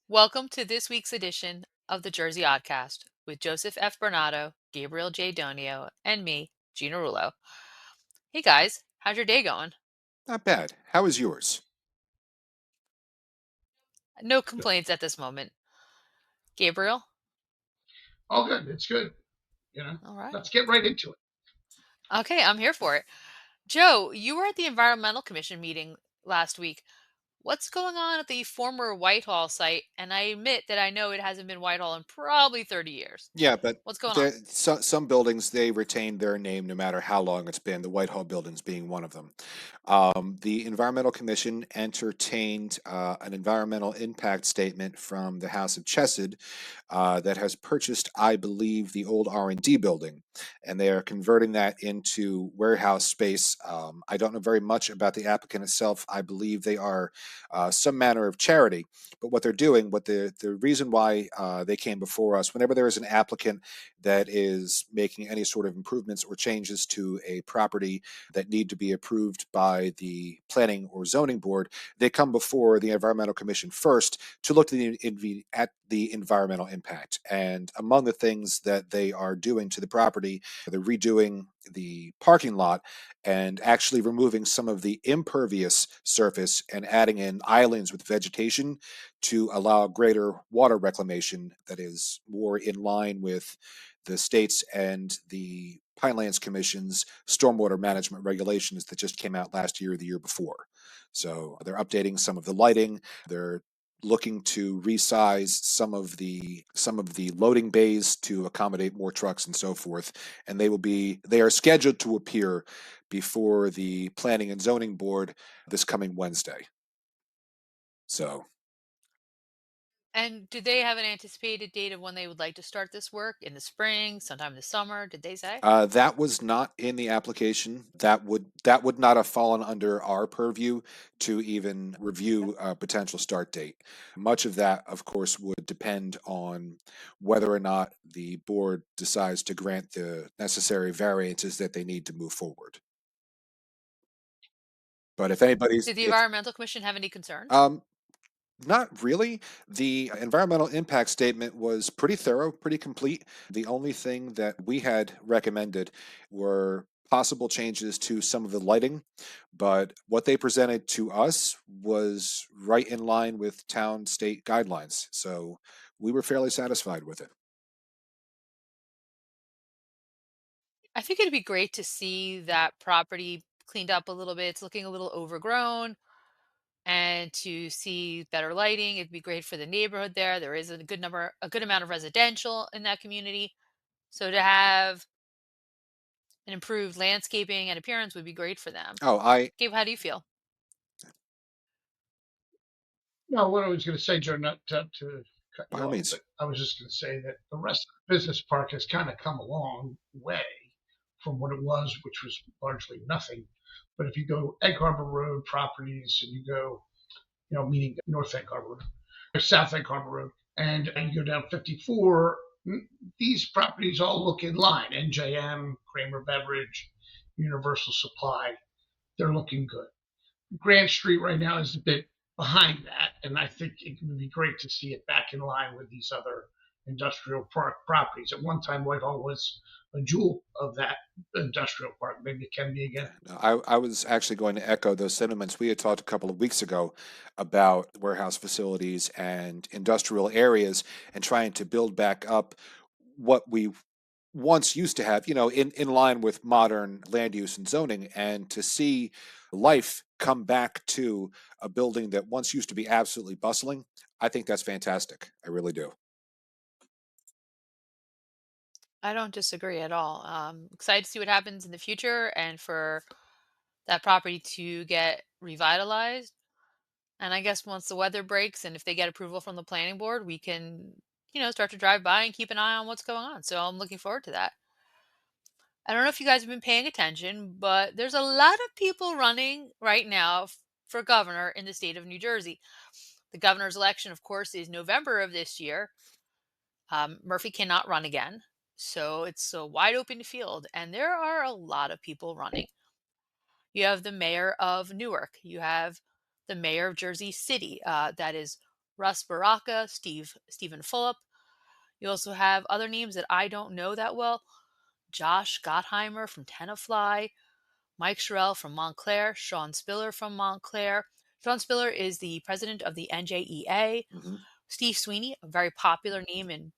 Welcome to this week's edition of the Jersey Oddcast with Joseph F. Bernardo, Gabriel J. Donio, and me, Gina Rullo. Hey guys, how's your day going? Not bad. How is yours? No Good. complaints at this moment. Gabriel? All good. It's good. You know, All right. let's get right into it. Okay, I'm here for it. Joe, you were at the Environmental Commission meeting last week. What's going on at the former Whitehall site? And I admit that I know it hasn't been Whitehall in probably 30 years. Yeah, but What's going on? some buildings they retain their name no matter how long it's been. The Whitehall buildings being one of them. The Environmental Commission entertained an environmental impact statement from the House of Chesed that has purchased, I believe, the old R&D building, and they are converting that into warehouse space. I don't know very much about the applicant itself. I believe they are some manner of charity, but what they're doing, what the reason why they came before us, whenever there is an applicant that is making any sort of improvements or changes to a property that need to be approved by the planning or zoning board, they come before the environmental commission first to look at the environmental impact. And among the things that they are doing to the property, they're redoing the parking lot and actually removing some of the impervious surface and adding in islands with vegetation to allow greater water reclamation that is more in line with the states and the Pinelands Commission's stormwater management regulations that just came out last year or the year before. So they're updating some of the lighting. They're looking to resize some of the loading bays to accommodate more trucks and so forth. And they are scheduled to appear before the Planning and Zoning Board this coming Wednesday. So And do they have an anticipated date of when they would like to start this work? In the spring, sometime this summer? Did they say? that was not in the application. That would not have fallen under our purview to even Okay. review a potential start date. Much of that, of course, would depend on whether or not the board decides to grant the necessary variances that they need to move forward. But if anybody's, Did the if Environmental Commission have any concerns? um, Not really. The environmental impact statement was pretty thorough, pretty complete. The only thing that we had recommended were possible changes to some of the lighting, but what they presented to us was right in line with town state guidelines. So we were fairly satisfied with it. I think it'd be great to see that property cleaned up a little bit. It's looking a little overgrown, and to see better lighting. It'd be great for the neighborhood there. There is a good amount of residential in that community. So to have an improved landscaping and appearance would be great for them. Oh, I, Gabe, how do you feel? No, what I was going to say, Joe, not to cut by you all off, means. but I was just going to say that the rest of the business park has kind of come a long way from what it was, which was largely nothing. But if you go Egg Harbor Road properties and you go, meaning North Egg Harbor, or South Egg Harbor Road, and you go down 54, these properties all look in line. NJM, Kramer Beverage, Universal Supply, they're looking good. Grant Street right now is a bit behind that, and I think it would be great to see it back in line with these other industrial park properties. At one time, Whitehall was a jewel of that industrial park. Maybe it can be again. No, I was actually going to echo those sentiments. We had talked a couple of weeks ago about warehouse facilities and industrial areas and trying to build back up what we once used to have, in line with modern land use and zoning, and to see life come back to a building that once used to be absolutely bustling. I think that's fantastic. I really do. I don't disagree at all. Excited to see what happens in the future and for that property to get revitalized. And I guess once the weather breaks and if they get approval from the planning board, we can, start to drive by and keep an eye on what's going on. So I'm looking forward to that. I don't know if you guys have been paying attention, but there's a lot of people running right now for governor in the state of New Jersey. The governor's election, of course, is November of this year. Murphy cannot run again. So it's a wide open field, and there are a lot of people running. You have the mayor of Newark. You have the mayor of Jersey City, that is Russ Baraka, Stephen Fulop. You also have other names that I don't know that well. Josh Gottheimer from Tenafly, Mike Sherrill from Montclair, Sean Spiller from Montclair. Sean Spiller is the president of the NJEA. Hmm. Steve Sweeney, a very popular name in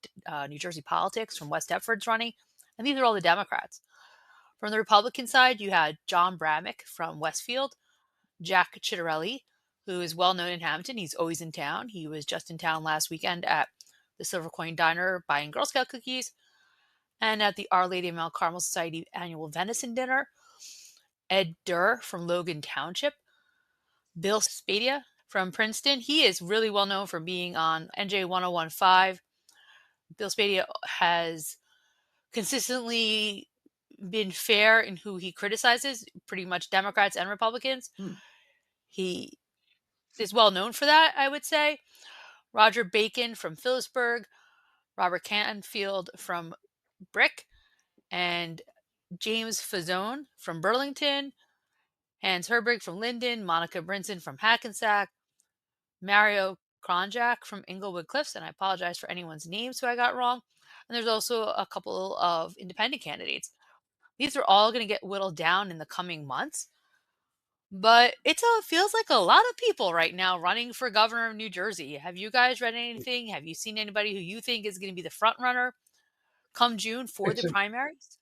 New Jersey politics from West Deptford's running. And these are all the Democrats. From the Republican side, you had John Bramnick from Westfield, Jack Chitterelli, who is well known in Hamilton. He's always in town. He was just in town last weekend at the Silver Coin Diner buying Girl Scout cookies and at the Our Lady of Mount Carmel Society annual venison dinner. Ed Durr from Logan Township, Bill Spadia from Princeton. He is really well known for being on NJ 1015. Bill Spadia has consistently been fair in who he criticizes, pretty much Democrats and Republicans. Hmm. He is well known for that, I would say. Roger Bacon from Phillipsburg, Robert Canfield from Brick, and James Fazone from Burlington, Hans Herberg from Linden, Monica Brinson from Hackensack, Mario Kronjak from Inglewood Cliffs, and I apologize for anyone's names who I got wrong. And there's also a couple of independent candidates. These are all going to get whittled down in the coming months. But feels like a lot of people right now running for governor of New Jersey. Have you guys read anything? Have you seen anybody who you think is going to be the front runner come June for the It's a primaries?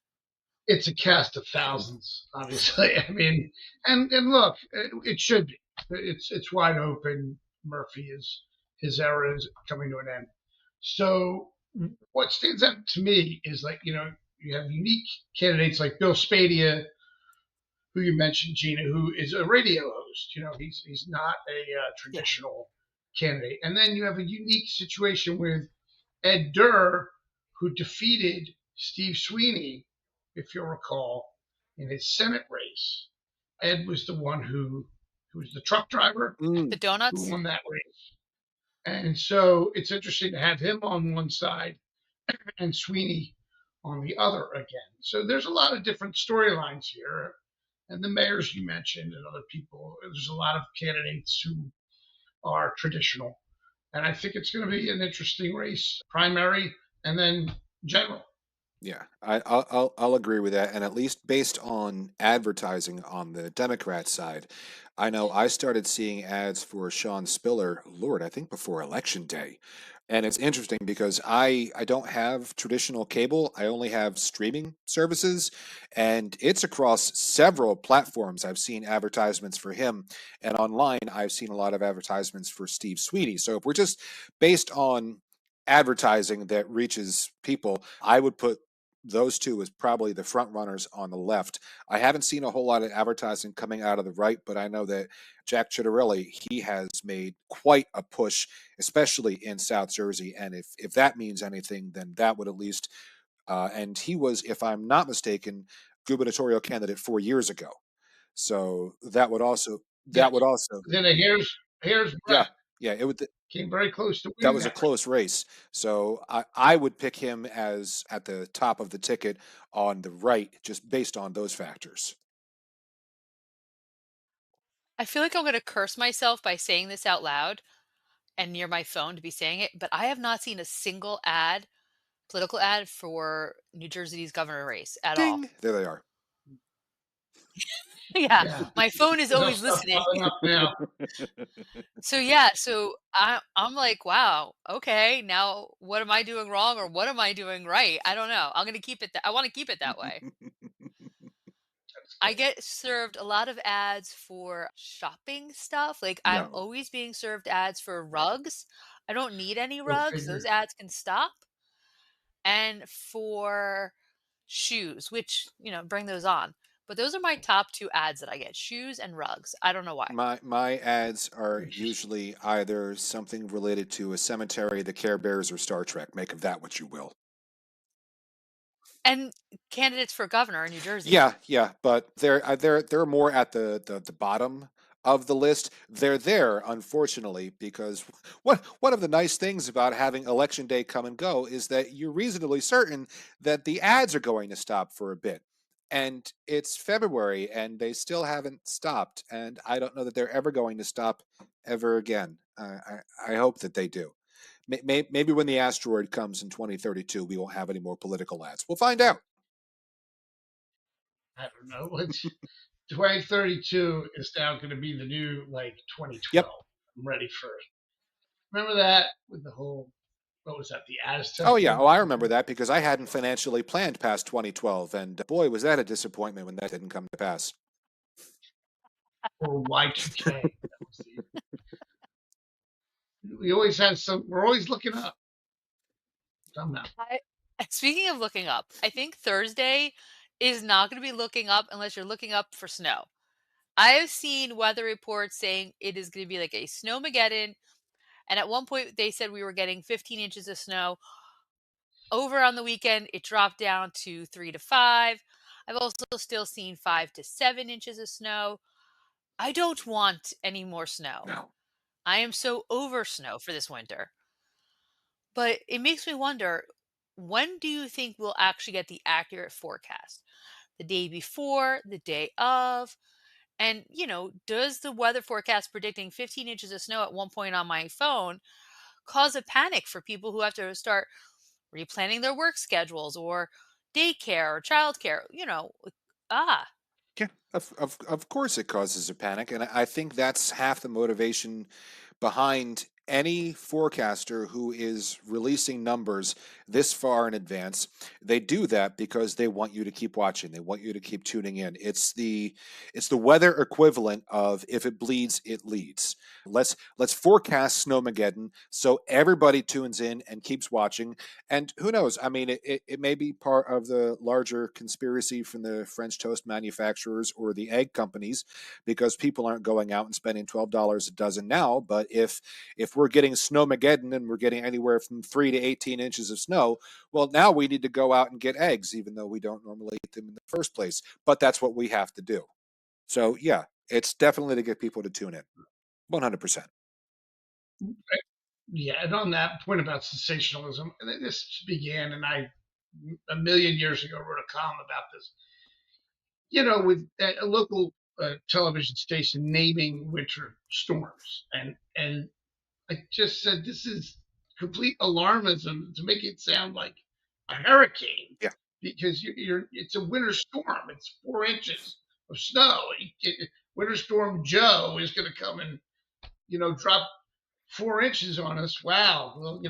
it's a cast of thousands, obviously. I mean, and look, it should be. It's wide open. Murphy is his era is coming to an end. So what stands out to me is like you have unique candidates like Bill Spadia, who you mentioned, Gina, who is a radio host. He's not a Yeah. traditional candidate. And then you have a unique situation with Ed Durr, who defeated Steve Sweeney, if you'll recall, in his Senate race. Ed was the one who was the truck driver The Mm. who donuts? won that race. And so it's interesting to have him on one side and Sweeney on the other again. So there's a lot of different storylines here. And the mayors you mentioned and other people, there's a lot of candidates who are traditional. And I think it's going to be an interesting race, primary and then general. Yeah, I'll agree with that. And at least based on advertising on the Democrat side, I know I started seeing ads for Sean Spiller, Lord, I think before Election Day. And it's interesting because I don't have traditional cable. I only have streaming services, and it's across several platforms. I've seen advertisements for him, and online I've seen a lot of advertisements for Steve Sweeney. So if we're just based on advertising that reaches people, I would put those two as probably the front runners on the left. I haven't seen a whole lot of advertising coming out of the right, but I know that Jack Chitterelli, he has made quite a push, especially in South Jersey. And if that means anything, then that would at least, and he was, if I'm not mistaken, gubernatorial candidate 4 years ago. So Yes. that would also, Then here's yeah, Brett. yeah, it would. Came very close to That winning was a that race. close race. So I would pick him as at the top of the ticket on the right, just based on those factors. I feel like I'm going to curse myself by saying this out loud and near my phone to be saying it, but I have not seen a single political ad for New Jersey's governor race at all. Ding! There they are. Yeah, Yeah. my phone is They'll always start listening. piling up now. So yeah, so I'm like, wow, okay, now what am I doing wrong or what am I doing right? I don't know. I'm gonna keep it. I want to keep it that way. That's I great. get served a lot of ads for shopping stuff. Like I'm No. always being served ads for rugs. I don't need any Go rugs. Those figure. ads can stop. And for shoes, which, bring those on. But those are my top two ads that I get, shoes and rugs. I don't know why. My ads are Interesting. usually either something related to a cemetery, the Care Bears, or Star Trek. Make of that what you will. And candidates for governor in New Jersey. Yeah, yeah, but they're more at the bottom of the list. They're there, unfortunately, because one of the nice things about having election day come and go is that you're reasonably certain that the ads are going to stop for a bit. And it's February and they still haven't stopped, and I don't know that they're ever going to stop ever again. I hope that they do. Maybe when the asteroid comes in 2032, we won't have any more political ads. We'll find out. I don't know. What's 2032 is now going to be the new like Yep. 2012. I'm ready for it. Remember that with the whole, what was that, the Oh Aztec yeah. one? Oh, I remember that because I hadn't financially planned past 2012, and boy, was that a disappointment when that didn't come to pass. Or Y2K. That was we always had some, we're always looking up somehow. I speaking of looking up, I think Thursday is not going to be looking up unless you're looking up for snow. I have seen weather reports saying it is going to be like a snowmageddon, and at one point they said we were getting 15 inches of snow. Over on the weekend, it dropped down to 3 to 5. I've also still seen 5 to 7 inches of snow. I don't want any more snow. No. I am so over snow for this winter. But it makes me wonder, when do you think we'll actually get the accurate forecast? The day before, the day of? And, does the weather forecast predicting 15 inches of snow at one point on my phone cause a panic for people who have to start replanning their work schedules or daycare or childcare? Ah, Yeah, of course it causes a panic, and I think that's half the motivation behind any forecaster who is releasing numbers this far in advance. They do that because they want you to keep watching. They want you to keep tuning in. It's the weather equivalent of if it bleeds, it leads. Let's forecast Snowmageddon so everybody tunes in and keeps watching. And who knows? I mean, it may be part of the larger conspiracy from the French toast manufacturers or the egg companies because people aren't going out and spending $12 a dozen now. But if we're getting Snowmageddon and we're getting anywhere from 3 to 18 inches of snow, well, now we need to go out and get eggs, even though we don't normally eat them in the first place. But that's what we have to do. So yeah, it's definitely to get people to tune in. 100%. Yeah, and on that point about sensationalism, and this began, and I a million years ago wrote a column about this. With a local television station naming winter storms, and I just said this is complete alarmism to make it sound like a hurricane Yeah. because it's a winter storm. It's 4 inches of snow. Winter Storm Joe is going to come and drop 4 inches on us. Wow. Well,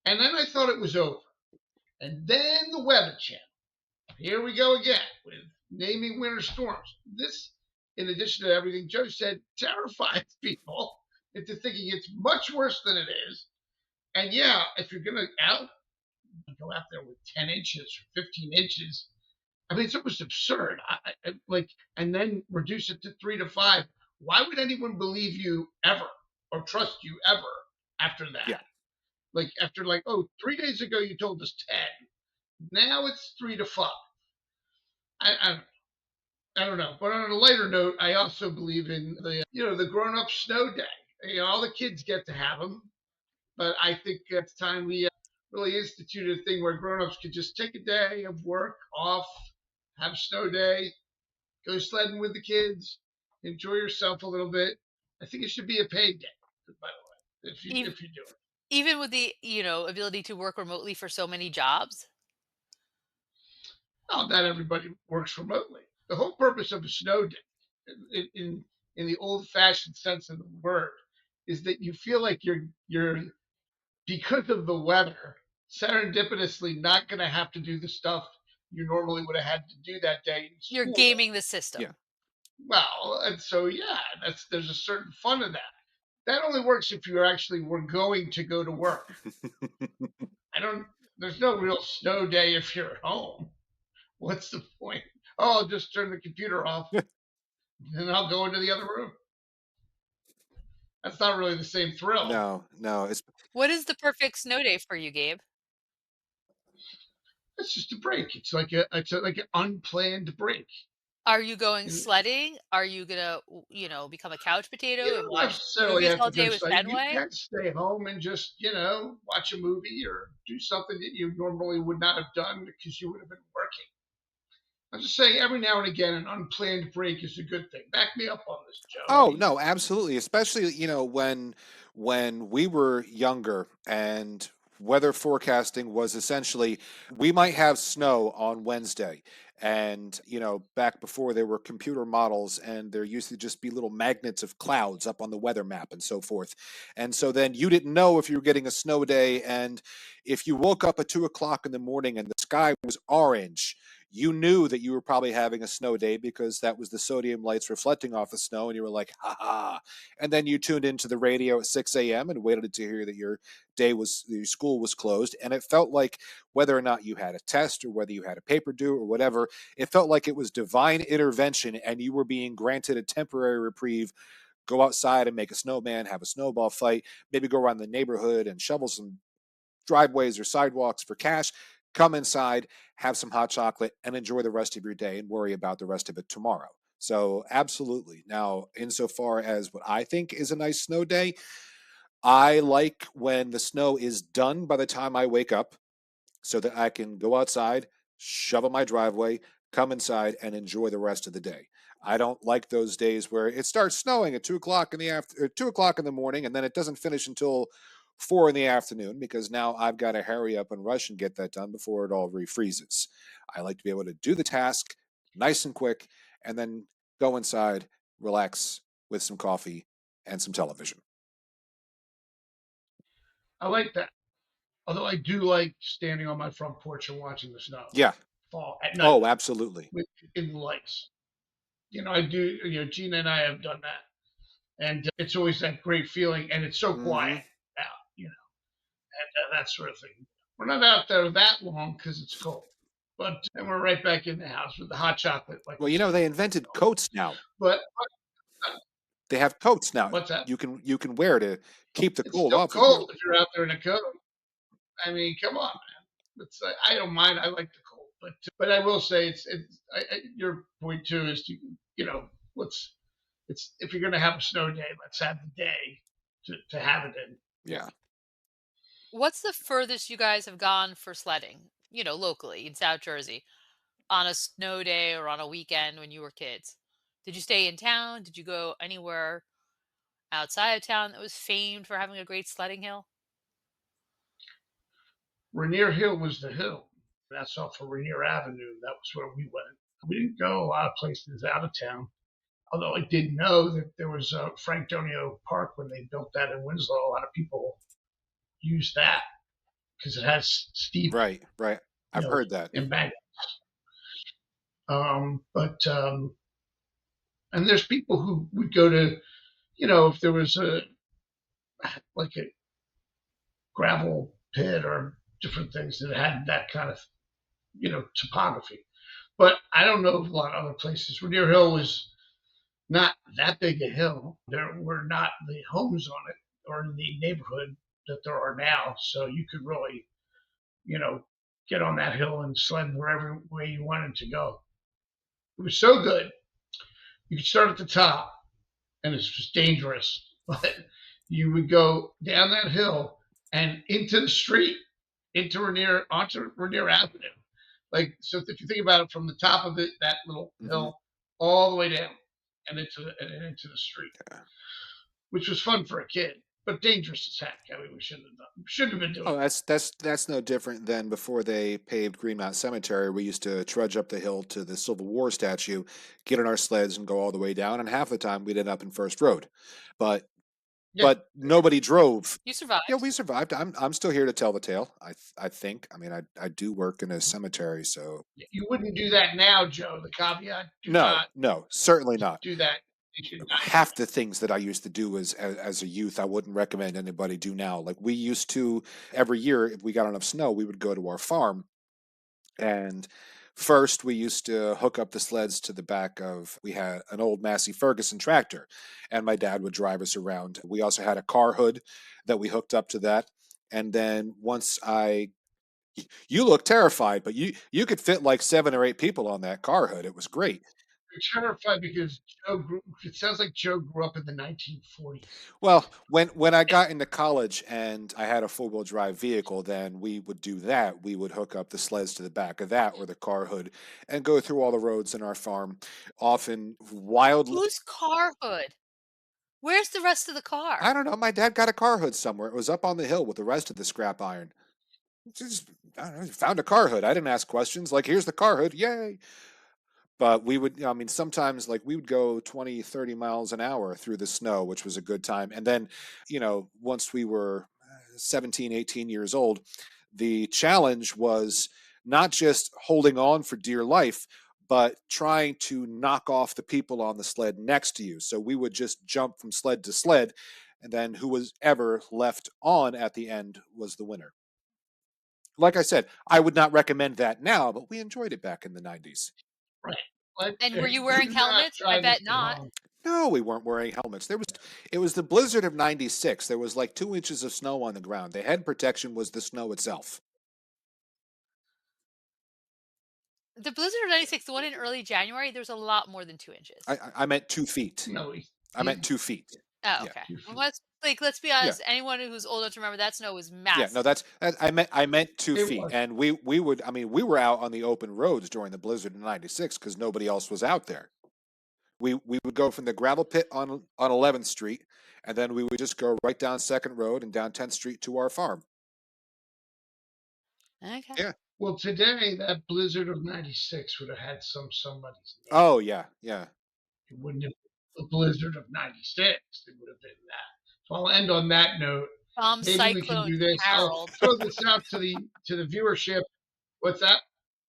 and then I thought it was over. And then the Weather Channel. Here we go again with naming winter storms. This, in addition to everything Joe said, terrifies people into thinking it's much worse than it is. And yeah, if you're going to go out there with 10 inches or 15 inches, I mean, it's almost absurd. And then reduce it to 3 to 5. Why would anyone believe you ever or trust you ever after that? Yeah. Like after 3 days ago you told us 10, now it's 3 to 5. I I don't know. But on a lighter note, I also believe in the grown up snow day. All the kids get to have them, but I think it's time we really institute a thing where grown ups could just take a day of work off, have a snow day, go sledding with the kids, enjoy yourself a little bit. I think it should be a paid day, by the way, even, if you do it. even with the, ability to work remotely for so many jobs. Oh, not everybody works remotely. The whole purpose of a snow day, in the old fashioned sense of the word, is that you feel like you're because of the weather serendipitously not going to have to do the stuff you normally would have had to do that day in You're school. gaming the Yeah. system. Well, and so yeah, there's a certain fun in that. That only works if you actually were going to go to work. I don't. There's no real snow day if you're at home. What's the point? Oh, I'll just turn the computer off and I'll go into the other room. That's not really the same thrill. No, no. What is the perfect snow day for you, Gabe? It's just a break. Like an unplanned break. Are you going And sledding? Are you gonna, become a couch you potato and don't watch necessarily movies have all to go day with sledding. You Fenway? can stay home and just watch a movie or do something that you normally would not have done because you would have been working. I'm just saying, every now and again, an unplanned break is a good thing. Back me up on this, Joe. What do Oh, you no, think? absolutely. Especially, when we were younger and weather forecasting was essentially we might have snow on Wednesday. And, back before there were computer models and there used to just be little magnets of clouds up on the weather map and so forth. And so then you didn't know if you were getting a snow day. And if you woke up at 2 o'clock in the morning and the sky was orange, you knew that you were probably having a snow day because that was the sodium lights reflecting off the snow, and you were like, ha ha. And then you tuned into the radio at 6 a.m. and waited to hear that your school was closed. And it felt like whether or not you had a test or whether you had a paper due or whatever, it felt like it was divine intervention and you were being granted a temporary reprieve. Go outside and make a snowman, have a snowball fight, maybe go around the neighborhood and shovel some driveways or sidewalks for cash, come inside, have some hot chocolate, and enjoy the rest of your day and worry about the rest of it tomorrow. So, absolutely. Now, insofar as what I think is a nice snow day, I like when the snow is done by the time I wake up so that I can go outside, shovel my driveway, come inside, and enjoy the rest of the day. I don't like those days where it starts snowing at 2 o'clock in the 2 o'clock in the morning, and then it doesn't finish until 4 in the afternoon because now I've got to hurry up and rush and get that done before it all refreezes. I like to be able to do the task nice and quick, and then go inside, relax with some coffee and some television. I like that. Although I do like standing on my front porch and watching the snow Yeah. fall at night Oh, absolutely. with in the lights. I do. Gina and I have done that, and it's always that great feeling, and it's so quiet Hmm. out, and that sort of thing. We're not out there that long because it's cold, but and we're right back in the house with the hot chocolate, like Well, we said. they invented coats now. But They have coats now. what's that? You can wear to keep the It's cold still off of you. cold if you're out there in a coat. I mean, come on, man. I don't mind. I like the cold, but I will say your point too is to let's it's if you're gonna have a snow day, let's have the day to have it in. Yeah. What's the furthest you guys have gone for sledding, locally in South Jersey on a snow day or on a weekend when you were kids? Did you stay in town? Did you go anywhere outside of town that was famed for having a great sledding hill? Rainier Hill was the hill. That's off of Rainier Avenue. That was where we went. We didn't go a lot of places out of town. Although I did know that there was a Frank Donio Park when they built that in Winslow. A lot of people use that because it has steep, Right, right. you I've know, heard that. embankment. But and there's people who would go to, if there was a gravel pit or different things that had that kind of, topography. But I don't know of a lot of other places. Rainier Hill was not that big a hill. There were not the homes on it or in the neighborhood that there are now. So you could really, you know, get on that hill and sled wherever way you wanted to go. It was so good. You could start at the top, and it's just dangerous, but you would go down that hill and into the street, onto Rainier Avenue. Like so, if you think about it, from the top of that little Hmm. hill all the way down and into the street, Yeah. which was fun for a kid, but dangerous as heck. I mean, we shouldn't have been doing Oh, that. that's no different than before they paved Greenmount Cemetery. We used to trudge up the hill to the Civil War statue, get on our sleds, and go all the way down. And half the time we'd end up in First Road, but Yeah, nobody drove. You Yeah, survived. we survived. I'm still here to tell the tale. I think. I mean, I do work in a cemetery, so you wouldn't do that now, Joe. The caveat: do no, not no, certainly not. do that. You should not do Half the things that I used to do as a youth, I wouldn't recommend anybody do now. Like we used to every year, if we got enough snow, we would go to our farm. And first, we used to hook up the sleds to the back of, we had an old Massey Ferguson tractor, and my dad would drive us around. We also had a car hood that we hooked up to that. And then you look terrified, but you could fit like 7 or 8 people on that car hood. It was great. terrified because it sounds like Joe grew up in the 1940s. Well, when I got into college and I had a four-wheel drive vehicle, then we would do that. We would hook up the sleds to the back of that or the car hood and go through all the roads in our farm, often wildly. Whose car hood? Where's the rest of the I car? don't know. My dad got a car hood somewhere. It was up on the hill with the rest of the scrap iron. Just, I don't know, found a car hood. I didn't ask questions. Like, here's the car hood. Yay. But we would, I mean, sometimes like we would go 20, 30 miles an hour through the snow, which was a good time. And then, once we were 17, 18 years old, the challenge was not just holding on for dear life, but trying to knock off the people on the sled next to you. So we would just jump from sled to sled, and then who was ever left on at the end was the winner. Like I said, I would not recommend that now, but we enjoyed it back in the 90s. Right. But And were you do wearing not helmets? I try this bet at not. home. No, we weren't wearing helmets. It was the blizzard of 96. There was like 2 inches of snow on the ground. The head protection was the snow itself. The blizzard of '96, the one in early January, there was a lot more than 2 inches. I meant 2 feet. No, I meant 2 feet. Oh, Yeah. okay. two Well, feet. let's be Yeah. honest, anyone who's old enough to remember that snow was Yeah. No, massive. I meant two It feet. was. And we would, I mean, we were out on the open roads during the blizzard in 96 because nobody else was out there. We would go from the gravel pit on 11th Street, and then we would just go right down Second Road and down 10th Street to our farm. Okay. Yeah. Well, today that blizzard of '96 would have had somebody's name. Oh yeah, yeah. It wouldn't have been the blizzard of '96. It would have been that. So I'll end on that note. Bomb Maybe we can Cyclone do this. I'll Harold. throw this out to the viewership. What's that?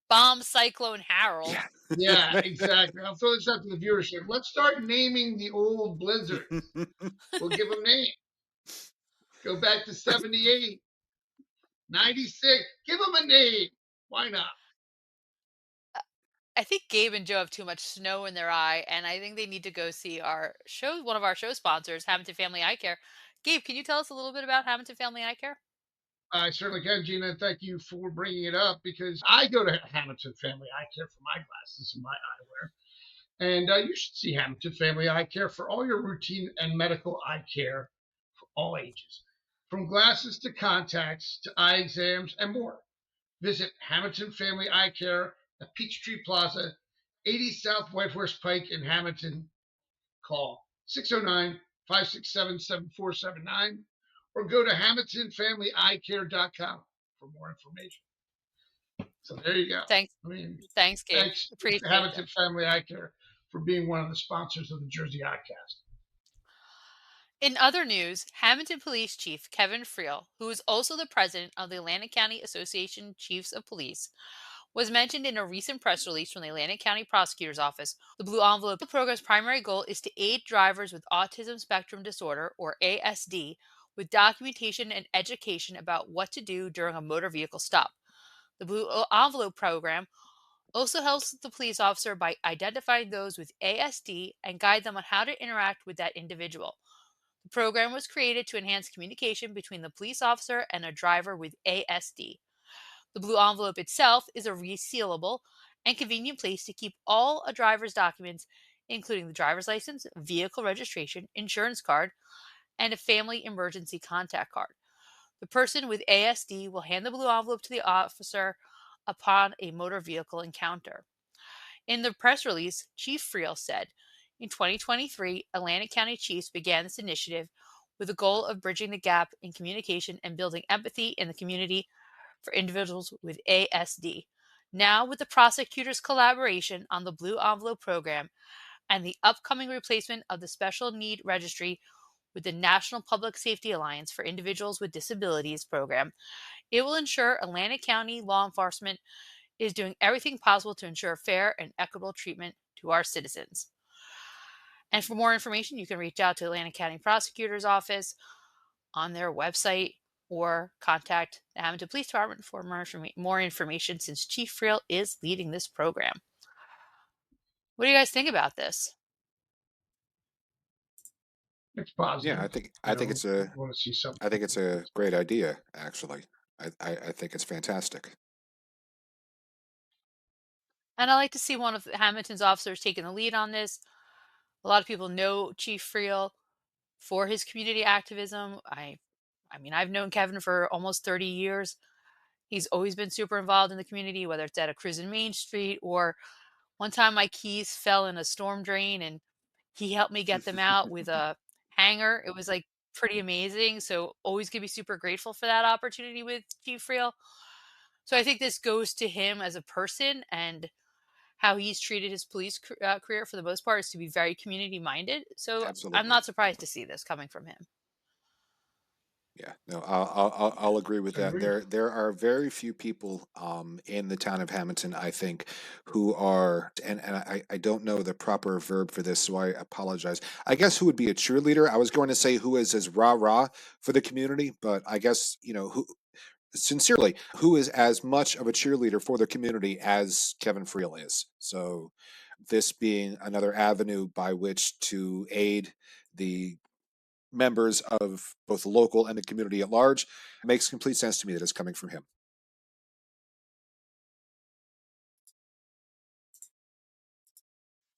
Bomb Cyclone Harold. Yeah. Yeah, exactly. I'll throw this out to the viewership. Let's start naming the old blizzards. We'll give them names. Go back to 78, 96. Give them a name. Why not? I think Gabe and Joe have too much snow in their eye, and I think they need to go see our show, one of our show sponsors, Hamilton Family Eye Care. Gabe, can you tell us a little bit about Hamilton Family Eye Care? I certainly can, Gina. Thank you for bringing it up because I go to Hamilton Family Eye Care for my glasses and my eyewear. And you should see Hamilton Family Eye Care for all your routine and medical eye care for all ages, from glasses to contacts to eye exams and more. Visit Hamilton Family Eye Care at Peachtree Plaza, 80 South White Horse Pike in Hamilton. Call 609 567 7479 or go to HamiltonFamilyEyeCare.com for more information. So there you go. Thanks, I mean, thanks, Gabe. thanks to Appreciate Hamilton that. Family Eye Care for being one of the sponsors of the Jersey Oddcast. In other news, Hamilton Police Chief Kevin Friel, who is also the president of the Atlantic County Association Chiefs of Police, was mentioned in a recent press release from the Atlantic County Prosecutor's Office. The Blue Envelope program's primary goal is to aid drivers with autism spectrum disorder, or ASD, with documentation and education about what to do during a motor vehicle stop. The Blue Envelope program also helps the police officer by identifying those with ASD and guide them on how to interact with that individual. The program was created to enhance communication between the police officer and a driver with ASD. The blue envelope itself is a resealable and convenient place to keep all a driver's documents, including the driver's license, vehicle registration, insurance card, and a family emergency contact card. The person with ASD will hand the blue envelope to the officer upon a motor vehicle encounter. In the press release, Chief Friel said, in 2023, Atlantic County Chiefs began this initiative with the goal of bridging the gap in communication and building empathy in the community for individuals with ASD. Now, with the prosecutor's collaboration on the Blue Envelope program and the upcoming replacement of the Special Need Registry with the National Public Safety Alliance for Individuals with Disabilities program, it will ensure Atlantic County law enforcement is doing everything possible to ensure fair and equitable treatment to our citizens. And for more information, you can reach out to Atlantic County Prosecutor's Office on their website or contact the Hamilton Police Department for more information since Chief Friel is leading this program. What do you guys think about this? It's Yeah, positive. I think I want to see something. I think it's a great idea, actually. I think it's fantastic. And I like to see one of Hamilton's officers taking the lead on this. A lot of people know Chief Friel for his community activism. I mean, I've known Kevin for almost 30 years. He's always been super involved in the community, whether it's at a cruise in Main Street or one time my keys fell in a storm drain and he helped me get them out with a hanger. It was like pretty amazing. So always gonna be super grateful for that opportunity with Chief Friel. So I think this goes to him as a person and how he's treated his police career for the most part is to be very community minded. So I'm Absolutely. not surprised to see this coming from him. Yeah, no, I'll agree with I that. agree. There are very few people in the town of Hamilton, I think, who are, and I don't know the proper verb for this, so I apologize. I guess who would be a cheerleader? I was going to say who is as rah rah for the community, but I guess who sincerely who is as much of a cheerleader for the community as Kevin Friel is. So this being another avenue by which to aid the members of both the local and the community at large. It makes complete sense to me that it's coming from him.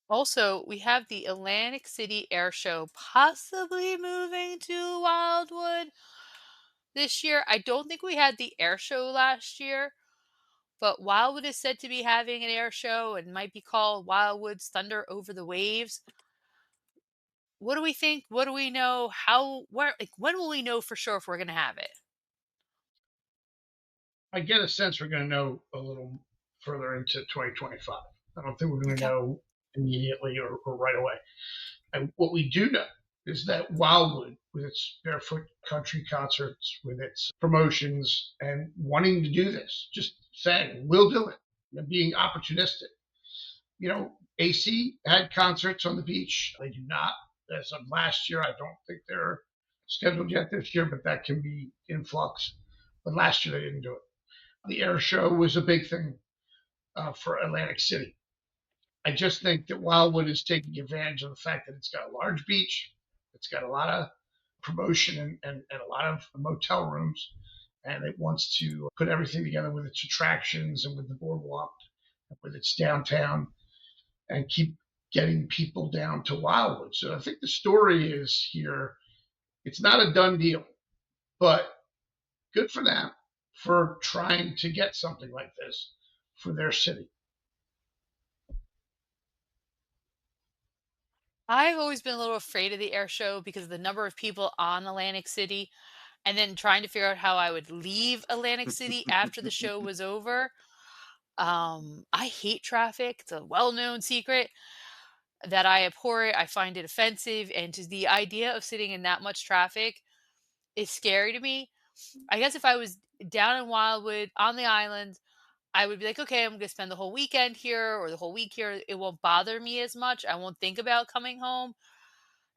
Also, we have the Atlantic City Air Show possibly moving to Wildwood this year. I don't think we had the air show last year, but Wildwood is said to be having an air show and might be called Wildwood's Thunder Over the Waves. What do we think? What do we know? Where, like, when will we know for sure if we're going to have it? I get a sense we're going to know a little further into 2025. I don't think we're going to Okay. know immediately or right away. And what we do know is that Wildwood, with its barefoot country concerts, with its promotions, and wanting to do this, just saying, we'll do it, and being opportunistic. AC had concerts on the beach. They do not. As of last year, I don't think they're scheduled yet this year, but that can be in flux. But last year, they didn't do it. The air show was a big thing for Atlantic City. I just think that Wildwood is taking advantage of the fact that it's got a large beach, it's got a lot of promotion and a lot of motel rooms, and it wants to put everything together with its attractions and with the boardwalk, with its downtown, and keep getting people down to Wildwood. So I think the story is here. It's not a done deal, but good for them for trying to get something like this for their city. I've always been a little afraid of the air show because of the number of people on Atlantic City and then trying to figure out how I would leave Atlantic City after the show was over. I hate traffic. It's a well-known secret that I abhor it. I find it offensive, and just the idea of sitting in that much traffic is scary to me. I guess if I was down in Wildwood on the island, I would be like, okay, I'm gonna spend the whole weekend here or the whole week here. It won't bother me as much. I won't think about coming home.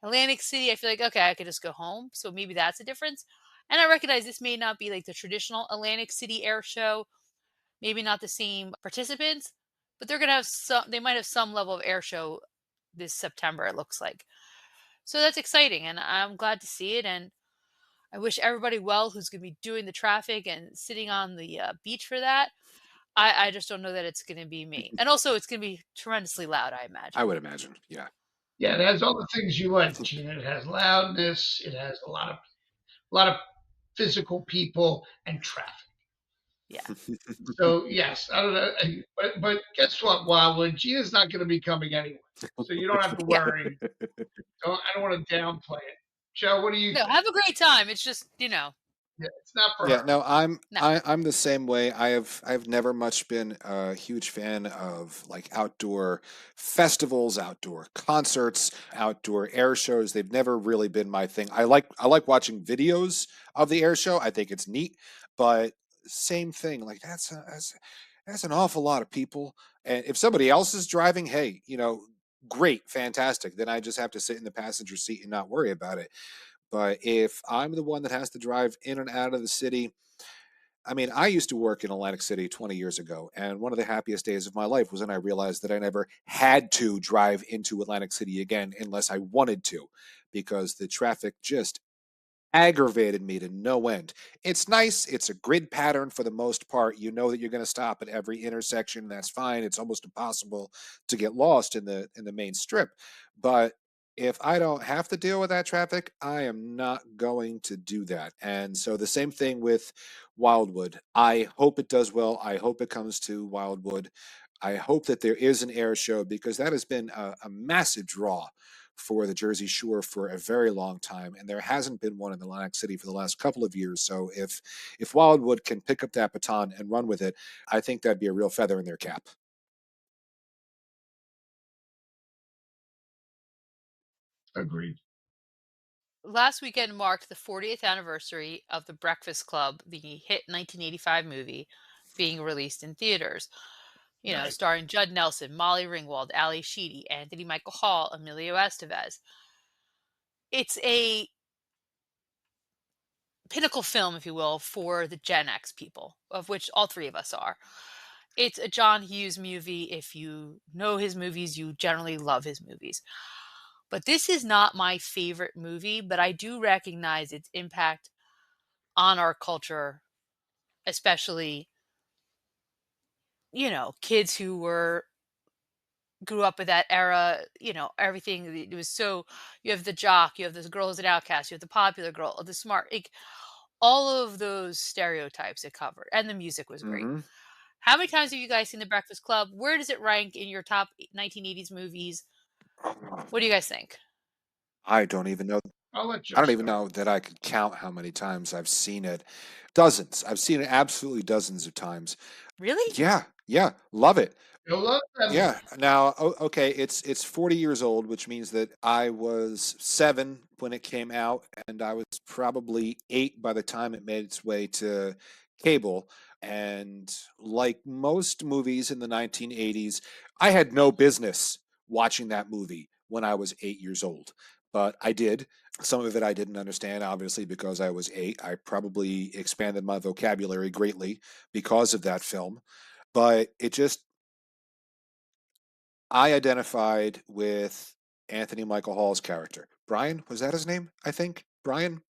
Atlantic City, I feel like, okay, I could just go home. So maybe that's a difference. And I recognize this may not be like the traditional Atlantic City air show, maybe not the same participants, but they're gonna have some, they might have some level of air show this September, it looks like. So that's exciting and I'm glad to see it. And I wish everybody well who's gonna be doing the traffic and sitting on the beach for that. I just don't know that it's gonna be me. And also it's gonna be tremendously loud, I I imagine. would imagine. Yeah. Yeah, it has all the things you like, Gina. It has loudness. It has a lot of physical people and traffic. Yeah. So yes, I don't know, but guess what, Wildwood? Gina's not going to be coming anyway, so you don't have to Yeah. worry. I don't want to downplay it. Joe, what do you No, think? have a great time. It's just, Yeah, it's not for Yeah, her. no, no. I'm the same way. I've never much been a huge fan of like outdoor festivals, outdoor concerts, outdoor air shows. They've never really been my thing. I like watching videos of the air show. I think it's neat, but same thing. Like that's an awful lot of people. And if somebody else is driving, hey, great, fantastic. Then I just have to sit in the passenger seat and not worry about it. But if I'm the one that has to drive in and out of the city, I mean, I used to work in Atlantic City 20 years ago, and one of the happiest days of my life was when I realized that I never had to drive into Atlantic City again unless I wanted to, because the traffic just aggravated me to no end. It's nice. It's a grid pattern for the most part. You know that you're going to stop at every intersection. That's fine. It's almost impossible to get lost in the main strip. But if I don't have to deal with that traffic, I am not going to do that. And so the same thing with Wildwood. I hope it does well. I hope it comes to Wildwood. I hope that there is an air show because that has been a massive draw for the Jersey Shore for a very long time, and there hasn't been one in Atlantic City for the last couple of years. So if Wildwood can pick up that baton and run with it, I think that'd be a real feather in their cap. Agreed. Last weekend marked the 40th anniversary of The Breakfast Club, the hit 1985 movie, being released in theaters. You know, Right. starring Judd Nelson, Molly Ringwald, Ali Sheedy, Anthony Michael Hall, Emilio Estevez. It's a pinnacle film, if you will, for the Gen X people, of which all three of us are. It's a John Hughes movie. If you know his movies, you generally love his movies. But this is not my favorite movie, but I do recognize its impact on our culture, especially, kids who were grew up with that era, everything it was so you have the jock, you have this girl who's an outcast, you have the popular girl, the smart, like, all of those stereotypes it covered, and the music was great. Hmm. How many times have you guys seen The Breakfast Club? Where does it rank in your top 1980s movies? What do you guys think? I don't even know. I'll let I Joe don't even start. know that I could count how many times I've seen it. Dozens. I've seen it absolutely dozens of times. Really? Yeah, yeah, love it. You'll love that Yeah. movie. Now, okay, it's 40 years old, which means that I was 7 when it came out, and I was probably 8 by the time it made its way to cable. And like most movies in the 1980s, I had no business watching that movie when I was 8 years old, but I did. Some of it I didn't understand, obviously, because I was 8. I probably expanded my vocabulary greatly because of that film, but it just I identified with Anthony Michael Hall's character. Brian, was that his name? I think Brian.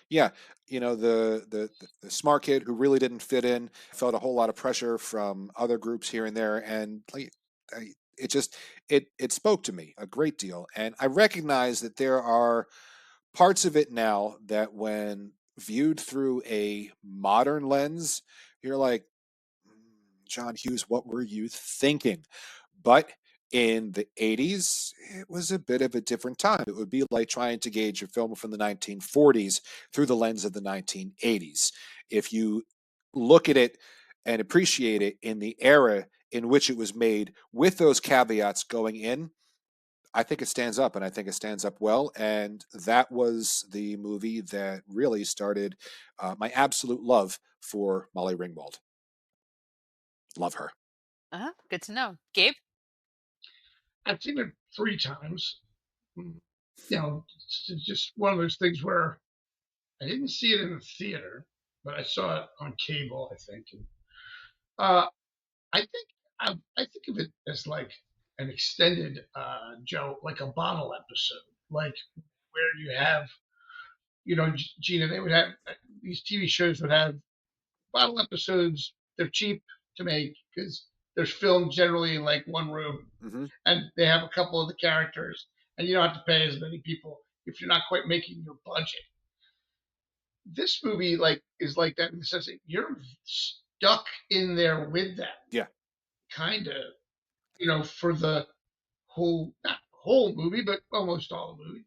Yeah, the smart kid who really didn't fit in, felt a whole lot of pressure from other groups here and there, and like it just it spoke to me a great deal, and I recognize that there are parts of it now that when viewed through a modern lens, you're like, John Hughes, what were you thinking? But in the 80s, it was a bit of a different time. It would be like trying to gauge a film from the 1940s through the lens of the 1980s. If you look at it and appreciate it in the era in which it was made, with those caveats going in, I think it stands up, and I think it stands up well. And that was the movie that really started my absolute love for Molly Ringwald. Love her. Uh-huh. Good to know. Gabe? I've seen it 3 times. Mm, it's just one of those things where I didn't see it in the theater, but I saw it on cable, I think. And uh, I think I think of it as like an extended Joe, like a bottle episode, like where you have, Gina, they would have these TV shows would have bottle episodes. They're cheap to make because they're filmed generally in like one room, Hmm. and they have a couple of the characters, and you don't have to pay as many people if you're not quite making your budget. This movie like is like that in the sense that you're stuck in there with them, Yeah. kind of, for the whole not the whole movie, but almost all the movie.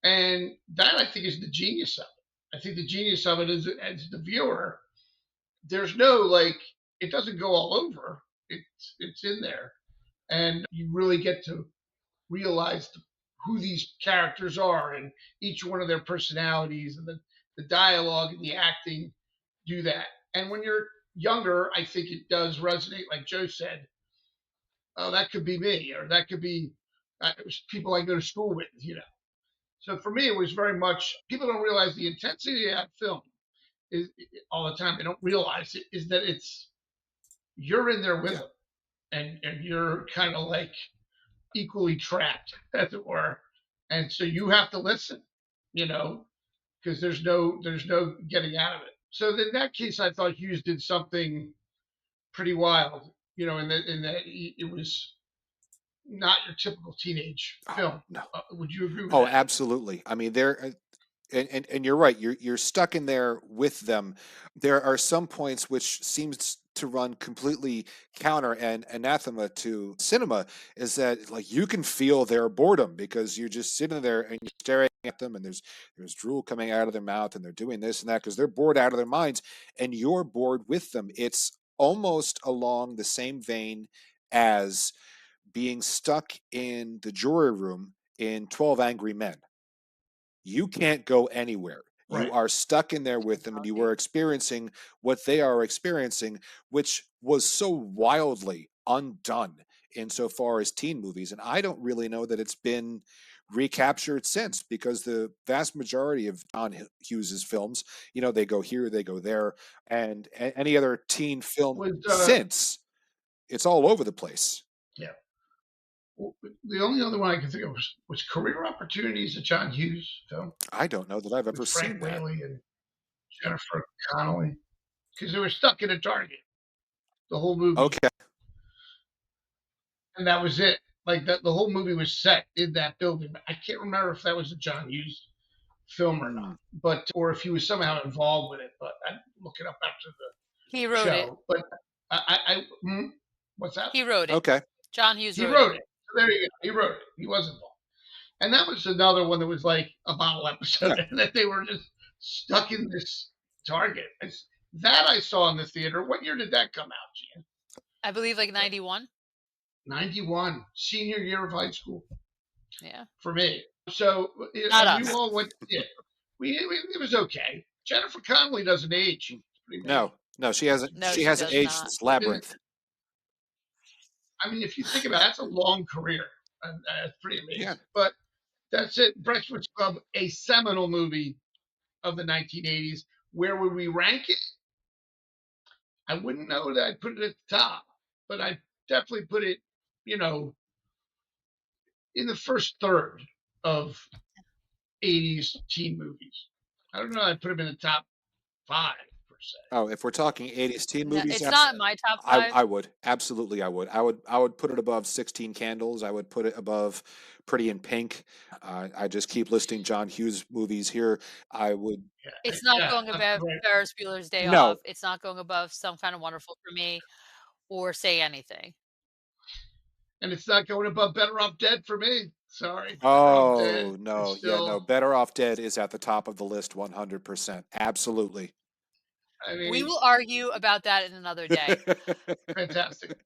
And that I think is the genius of it. I think the genius of it is as the viewer, there's no like it doesn't go all over. It's in there, and you really get to realize who these characters are and each one of their personalities and the dialogue and the acting do that. And when you're younger, I think it does resonate, like Joe said. Oh, that could be me, or that could be people I go to school with. So for me, it was very much people don't realize the intensity of that film is all the time. They don't realize it is that it's you're in there with Yeah. them, and you're kind of like equally trapped, as it were. And so you have to listen, you know, because there's no getting out of it. So in that case, I thought Hughes did something pretty wild, in that it was not your typical teenage Oh, film. no. Would you agree with Oh, that? absolutely. I mean, and you're right. You're stuck in there with them. There are some points which seems to run completely counter and anathema to cinema, is that like you can feel their boredom because you're just sitting there and you're staring at them, and there's drool coming out of their mouth, and they're doing this and that because they're bored out of their minds, and you're bored with them. It's almost along the same vein as being stuck in the jury room in 12 Angry Men. You can't go anywhere. You Right. are stuck in there with them, and you are experiencing what they are experiencing, which was so wildly undone insofar as teen movies. And I don't really know that it's been recaptured since, because the vast majority of John Hughes's films, they go here, they go there, and any other teen film Was since, it's all over the place. Yeah. Well, the only other one I can think of was Career Opportunities, a John Hughes film I don't know that I've with ever Frank seen that. Whaley and Jennifer Connelly, because they were stuck in a Target the whole movie, Okay. and that was it. Like that, the whole movie was set in that building. I can't remember if that was a John Hughes film or Hmm. not, but or if he was somehow involved with it. But I'd look it up after He the wrote it. show. But what's that? He wrote it. Okay. John Hughes He wrote it. wrote it. So there you go. He wrote it. He was involved. And that was another one that was like a bottle episode, Yeah. and that they were just stuck in this Target. That I saw in the theater. What year did that come out, Gina? I believe like 91. 91, senior year of high school Yeah. for me. So, Not and we us. all went, yeah, it was okay. Jennifer Connelly doesn't age. It's pretty amazing. No, she hasn't. No, She she hasn't does aged not. since Labyrinth. I mean, if you think about it, that's a long career. And that's pretty Yeah. amazing. But that's it. Breakfast Club, a seminal movie of the 1980s. Where would we rank it? I wouldn't know that I'd put it at the top, but I'd definitely put it, you know, in the first third of 80s teen movies. I don't know. I'd put them in the top five per se. Oh, if we're talking 80s teen No, movies, it's not in my top five. I would absolutely. I would put it above 16 Candles. I would put it above Pretty in Pink. I just keep listing John Hughes movies here. I would. Yeah, It's not yeah, going above right. Ferris Bueller's Day Off. No. It's not going above Some Kind of Wonderful for Me or Say Anything. And it's not going above Better Off Dead for me. Sorry, Better Off Dead Oh is no. Yeah. No. still. Better Off Dead is at the top of the list. 100%. Absolutely. I We mean, will argue about that in another day. fantastic.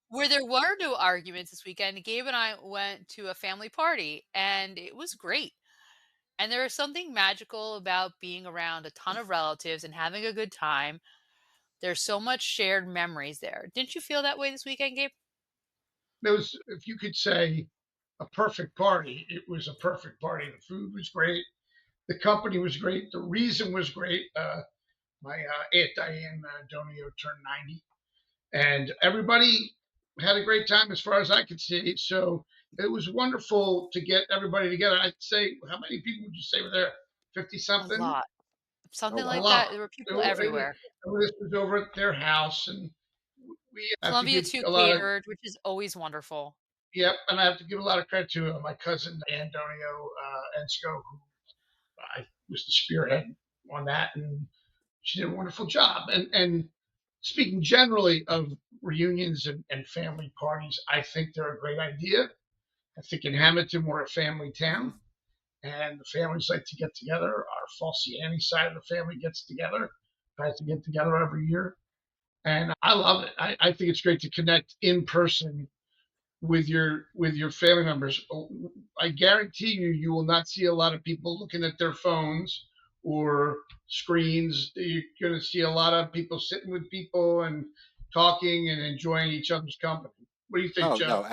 Where there were no arguments this weekend, Gabe and I went to a family party and it was great. And there is something magical about being around a ton of relatives and having a good time. There's so much shared memories there. Didn't you feel that way this weekend, Gabe? Those, if you could say a perfect party, it was a perfect party. The food was great. The company was great. The reason was great. My Aunt Diane Donio turned 90, and everybody had a great time as far as I could see. So it was wonderful to get everybody together. I'd say, how many people would you say were there? 50 A something? lot. Oh Something A like wow. lot. that. There were It, people wa- it, everywhere. this was over at their house, and we have to Columbia give 2 a lot of, catered, which is always wonderful. yep, and I have to give a lot of credit to my cousin Antonio Ensko, who I was the spearhead on that, and she did a wonderful job. And speaking generally of reunions and family parties, I think they're a great idea. I think in Hamilton we're a family Hmm. town, and the families like to get together. Our Falciani side of the family gets together, tries to get together every year, and I love it. I think it's great to connect in person with your family members. I guarantee you will not see a lot of people looking at their phones or screens. You're going to see a lot of people sitting with people and talking and enjoying each other's company. What do you think, Oh Joe? no,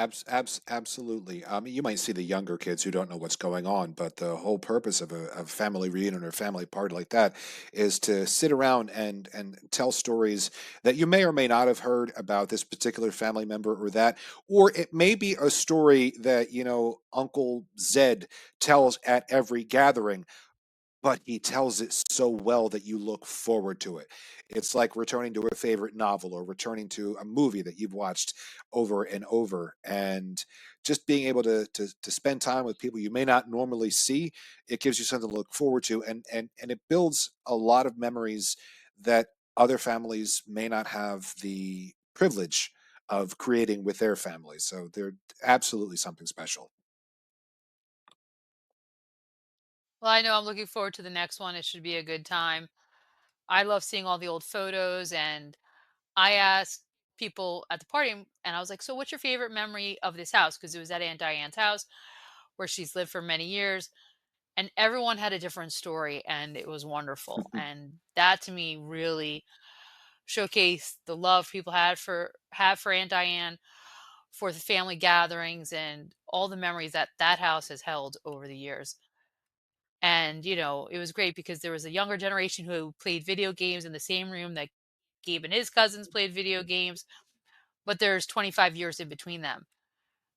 absolutely. You might see the younger kids who don't know what's going on, but the whole purpose of a family reunion or family party like that is to sit around and tell stories that you may or may not have heard about this particular family member or that, or it may be a story that Uncle Zed tells at every gathering. but he tells it so well that you look forward to it. It's like returning to a favorite novel or returning to a movie that you've watched over and over. And just being able to spend time with people you may not normally see, it gives you something to look forward to. And it builds a lot of memories that other families may not have the privilege of creating with their families. So they're absolutely something special. Well, I know I'm looking forward to the next one. It should be a good time. I love seeing all the old photos, and I asked people at the party, and I was like, "So, what's your favorite memory of this house?" Because it was at Aunt Diane's house, where she's lived for many years, and everyone had a different story, and it was wonderful. And that to me really showcased the love people had for Aunt Diane, for the family gatherings, and all the memories that that house has held over the years. And it was great because there was a younger generation who played video games in the same room that Gabe and his cousins played video games, but there's 25 years in between them.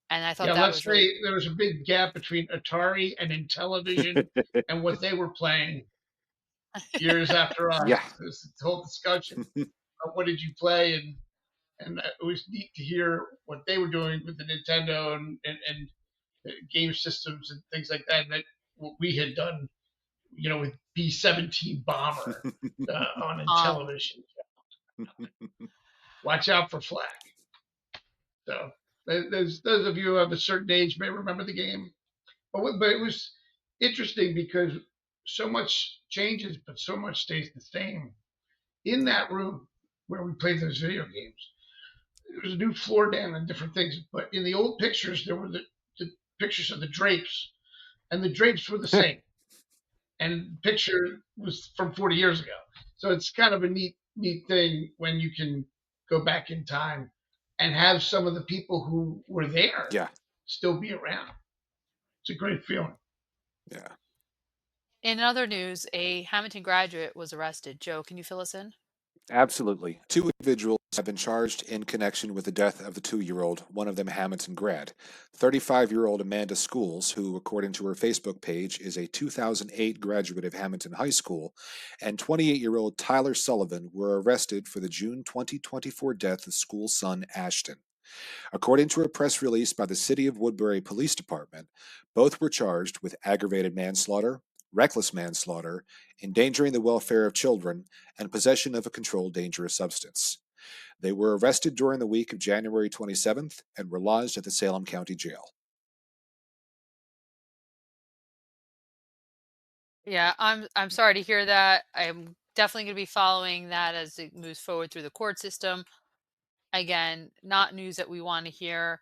And I thought Yeah, that let's was really say there was a big gap between Atari and Intellivision and what they were playing years after us. Yeah. There's this whole discussion of what did you play, and it was neat to hear what they were doing with the Nintendo and game systems and things like that. And that what we had done, with B-17 bomber on um Intellivision. Watch out for flak. So there's those of you who have a certain age may remember the game, but it was interesting because so much changes, but so much stays the same. In that room where we played those video games, there was a new floor down and different things. But in the old pictures, there were the pictures of the drapes, and the drapes were the same. And the picture was from 40 years ago. So it's kind of a neat thing when you can go back in time and have some of the people who were there Yeah. still be around. It's a great feeling. Yeah. in other news, a Hamilton graduate was arrested. Joe, can you fill us in? Absolutely. Two individuals have been charged in connection with the death of the 2-year-old, one of them Hamilton grad. 35-year-old Amanda Schools, who, according to her Facebook page, is a 2008 graduate of Hamilton High School, and 28-year-old Tyler Sullivan were arrested for the June 2024 death of School's son Ashton. According to a press release by the City of Woodbury Police Department, both were charged with aggravated manslaughter, reckless manslaughter, endangering the welfare of children, and possession of a controlled dangerous substance. They were arrested during the week of January 27th and were lodged at the Salem County Jail. Yeah, I'm sorry to hear that. I'm definitely going to be following that as it moves forward through the court system. Again, not news that we want to hear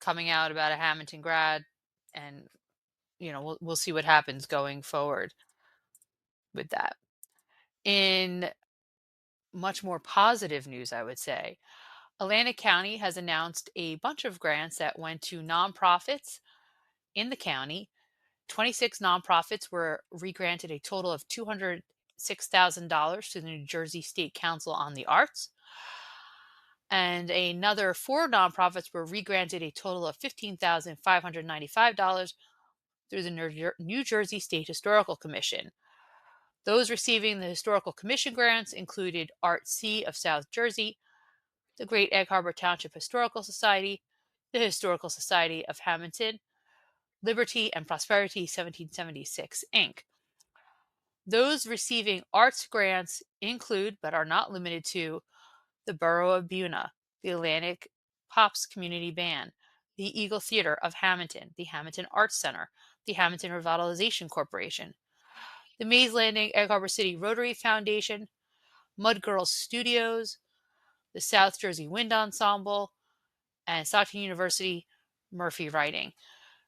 coming out about a Hamilton grad, and we'll see what happens going forward with that. In much more positive news, I would say, Atlantic County has announced a bunch of grants that went to nonprofits in the county. 26 nonprofits were regranted a total of $206,000 to the New Jersey State Council on the Arts. And another four nonprofits were regranted a total of $15,595 through the New Jersey State Historical Commission. Those receiving the Historical Commission grants included Art C of South Jersey, the Great Egg Harbor Township Historical Society, the Historical Society of Hamilton, Liberty and Prosperity 1776, Inc. Those receiving arts grants include, but are not limited to, the Borough of Buna, the Atlantic Pops Community Band, the Eagle Theater of Hamilton, the Hamilton Arts Center, the Hamilton Revitalization Corporation, the Mays Landing Egg Harbor City Rotary Foundation, Mud Girls Studios, the South Jersey Wind Ensemble, and Stockton University Murphy Writing.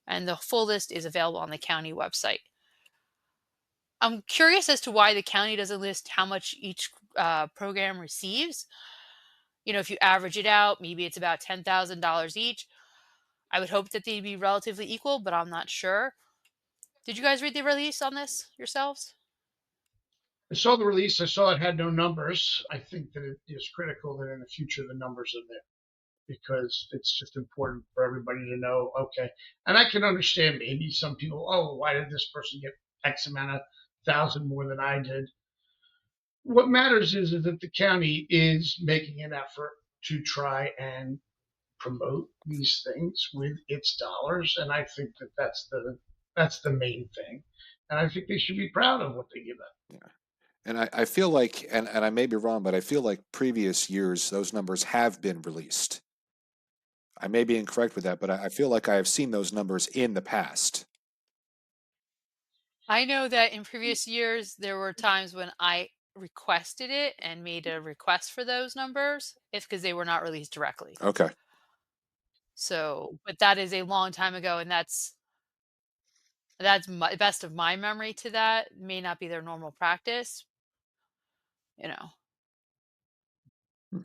And the full list is available on the county website. I'm curious as to why the county doesn't list how much each program receives. If you average it out, maybe it's about $10,000 each. I would hope that they'd be relatively equal, but I'm not sure. Did you guys read the release on this yourselves? I saw the release. I saw it had no numbers. I think that it is critical that in the future the numbers are there because it's just important for everybody to know. Okay, and I can understand maybe some people. Oh, why did this person get X amount of thousand more than I did. What matters is that the county is making an effort to try and promote these things with its dollars, and I think that that's the main thing, and I think they should be proud of what they give out. Yeah. And I feel like, and I may be wrong, but I feel like previous years those numbers have been released. I may be incorrect with that, but I feel like I have seen those numbers in the past. I know that in previous years, there were times when I requested it and made a request for those numbers if because they were not released directly. Okay. So, but that is a long time ago, and that's my best of my memory to that. May not be their normal practice, you know, Hmm.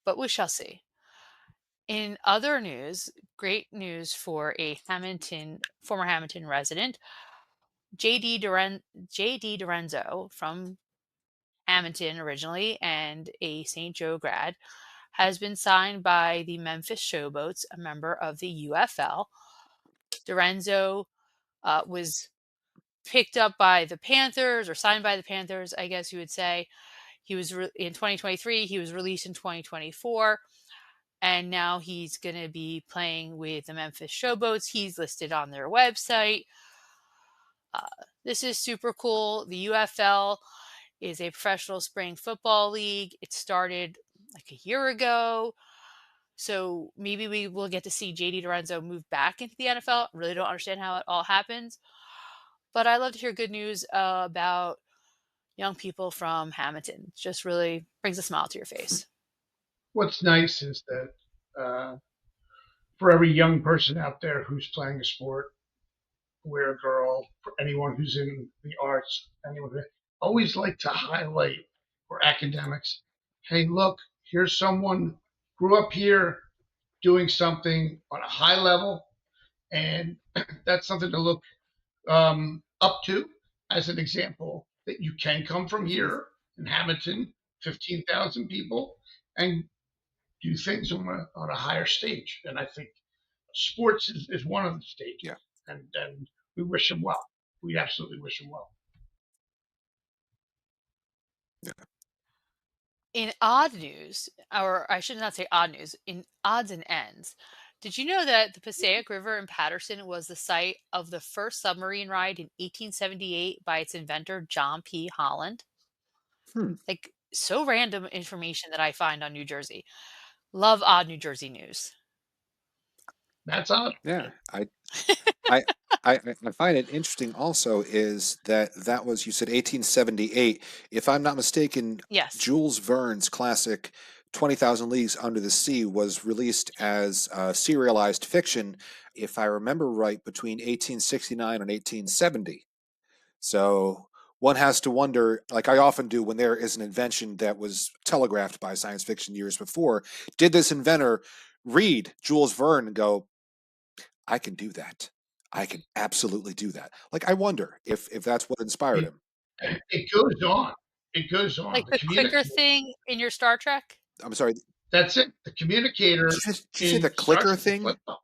but we shall see. In other news, great news for a former Hamilton resident, JD Dorenzo from Hamilton originally and a St. Joe grad, has been signed by the Memphis Showboats, a member of the UFL. Dorenzo was picked up by the Panthers or signed by the Panthers, I guess you would say. He was in 2023, he was released in 2024, and now he's going to be playing with the Memphis Showboats. He's listed on their website. Uh, this is super cool. The UFL is a professional spring football league. It started like a year ago. So maybe we will get to see JD Lorenzo move back into the NFL. Really don't understand how it all happens. But I love to hear good news about young people from Hamilton. It just really brings a smile to your face. What's nice is that for every young person out there who's playing a sport, boy or girl, for anyone who's in the arts, anyone who always like to highlight for academics. Hey, look, here's someone grew up here doing something on a high level, and that's something to look up to as an example that you can come from Hmm. here in Hamilton, 15,000 people, and do things on a higher stage. And I think sports is one of the Yeah. stages, and we wish him well. We absolutely wish him well. Yeah. In odd news, or I should not say odd news, in odds and ends, did you know that the Passaic River in Patterson was the site of the first submarine ride in 1878 by its inventor, John P. Holland? Hmm. Like, so random information that I find on New Jersey. Love odd New Jersey news. That's odd. Yeah. I I find it interesting also is that that was, you said 1878. If I'm not mistaken, Yes. Jules Verne's classic 20,000 Leagues Under the Sea was released as serialized fiction, if I remember right, between 1869 and 1870. So one has to wonder, like I often do when there is an invention that was telegraphed by science fiction years before, did this inventor read Jules Verne and go, I can do that. I can absolutely do that. Like I wonder if that's what inspired It, him. it goes on. It goes on. Like The the clicker communicator. thing in your Star Trek? I'm sorry. That's it. The communicator Did you say the in Star clicker Trek, the thing? flip phone.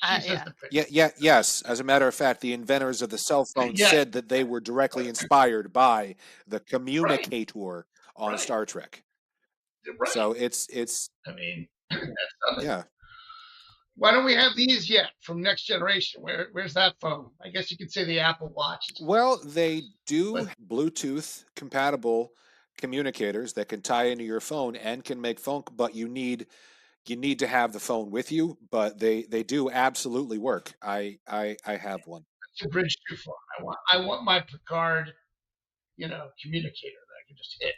She says Yeah. the clicker. Yes. As a matter of fact, the inventors of the cell phone Yes. said that they were directly inspired by the Right. communicator on Right. Star Trek. Right. So it's I mean, that's something. yeah. Why don't we have these yet from Next Generation? Where's that phone? I guess you could say the Apple Watch is Well, close, they do but Bluetooth compatible communicators that can tie into your phone and can make phone, but you need to have the phone with you, but they do absolutely work. I have one. it's a bridge too far. I want my Picard, communicator that I can just hit.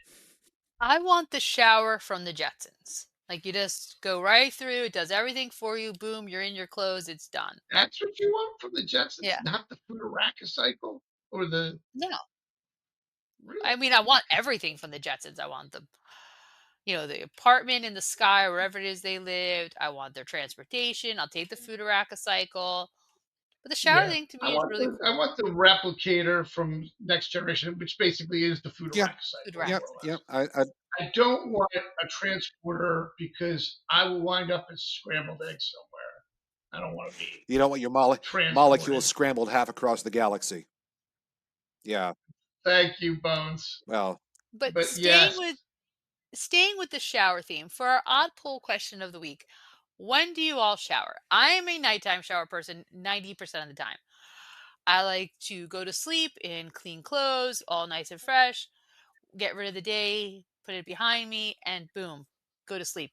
I want the shower from the Jetsons. Like you just go right through, it does everything for you. Boom, you're in your clothes, it's done. That's what you want from the Jetsons, Yeah. not the Fudaraca or the No. I really. mean, I want everything from the Jetsons. I want the apartment in the sky, wherever it is they lived. I want their transportation. I'll take the Futuraka cycle. But the shower Yeah, thing to I me is want really the I cool. want the replicator from Next Generation, which basically is the Yeah, Fudaraca cycle, yep, Futuraka more or yep. less. I I don't want a transporter because I will wind up as scrambled eggs somewhere. I don't want to be you don't want your transported. molecules scrambled half across the galaxy. Yeah. Thank you, Bones. Well, But But yes, staying with the shower theme for our odd poll question of the week, when do you all shower? I am a nighttime shower person 90% of the time. I like to go to sleep in clean clothes, all nice and fresh, get rid of the day, put it behind me, and boom, go to sleep.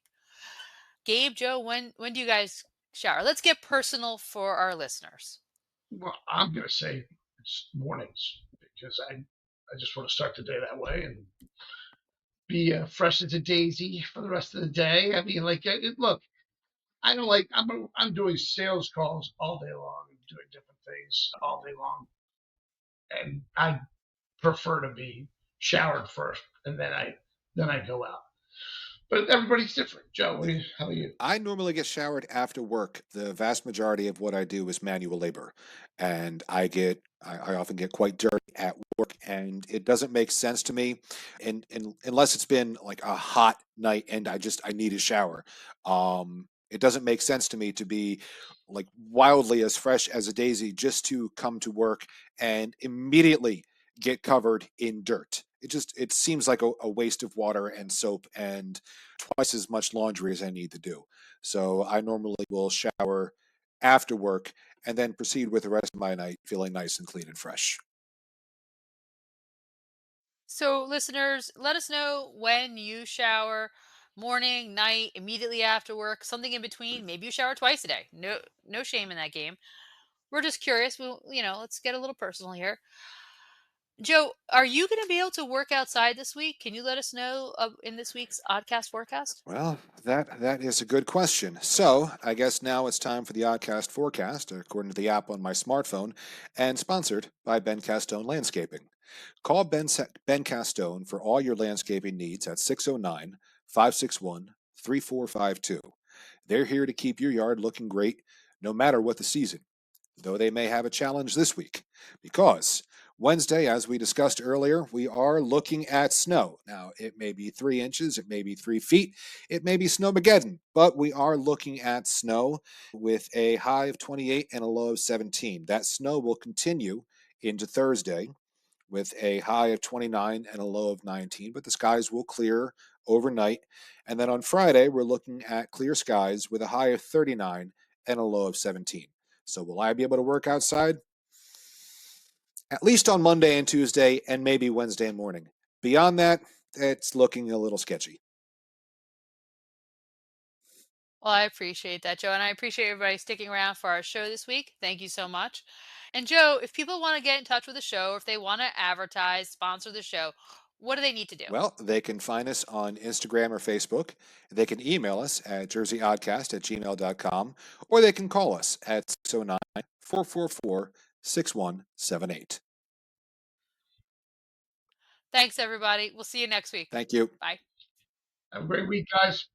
Gabe, Joe, when do you guys shower? Let's get personal for our listeners. well, I'm going to say it's mornings because I just want to start the day that way and be fresh as a daisy for the rest of the day. I mean, like, look, I don't like. I'm doing sales calls all day long and doing different things all day long, and I prefer to be showered first, and then I go out. But everybody's different. Joe, how are you? I normally get showered after work. The vast majority of what I do is manual labor, and I often get quite dirty at work, and it doesn't make sense to me, and unless it's been like a hot night and I need a shower. It doesn't make sense to me to be like wildly as fresh as a daisy just to come to work and immediately get covered in dirt. It seems like a waste of water and soap and twice as much laundry as I need to do. So I normally will shower after work and then proceed with the rest of my night feeling nice and clean and fresh. So, listeners, let us know when you shower morning, night, immediately after work, something in between. Maybe you shower twice a day. No shame in that game. We're just curious. Let's get a little personal here. Joe, are you going to be able to work outside this week? Can you let us know in this week's Oddcast Forecast? Well, that is a good question. So I guess now it's time for the Oddcast Forecast, according to the app on my smartphone, and sponsored by Ben Castone Landscaping. Call Ben Castone for all your landscaping needs at 609 561 3452. They're here to keep your yard looking great no matter what the season, though they may have a challenge this week, because Wednesday, as we discussed earlier, we are looking at snow. Now, it may be 3 inches, it may be 3 feet, it may be snowmageddon, but we are looking at snow with a high of 28 and a low of 17. That snow will continue into Thursday with a high of 29 and a low of 19, but the skies will clear overnight. And then on Friday, we're looking at clear skies with a high of 39 and a low of 17. So will I be able to work outside? At least on Monday and Tuesday, and maybe Wednesday morning. Beyond that, it's looking a little sketchy. Well, I appreciate that, Joe, and I appreciate everybody sticking around for our show this week. Thank you so much. And Joe, if people want to get in touch with the show, or if they want to advertise, sponsor the show, what do they need to do? Well, they can find us on Instagram or Facebook. They can email us at jerseyoddcast@gmail.com, or they can call us at 609 444 6178. Thanks, everybody. We'll see you next week. Thank you. Bye. Have a great week, guys.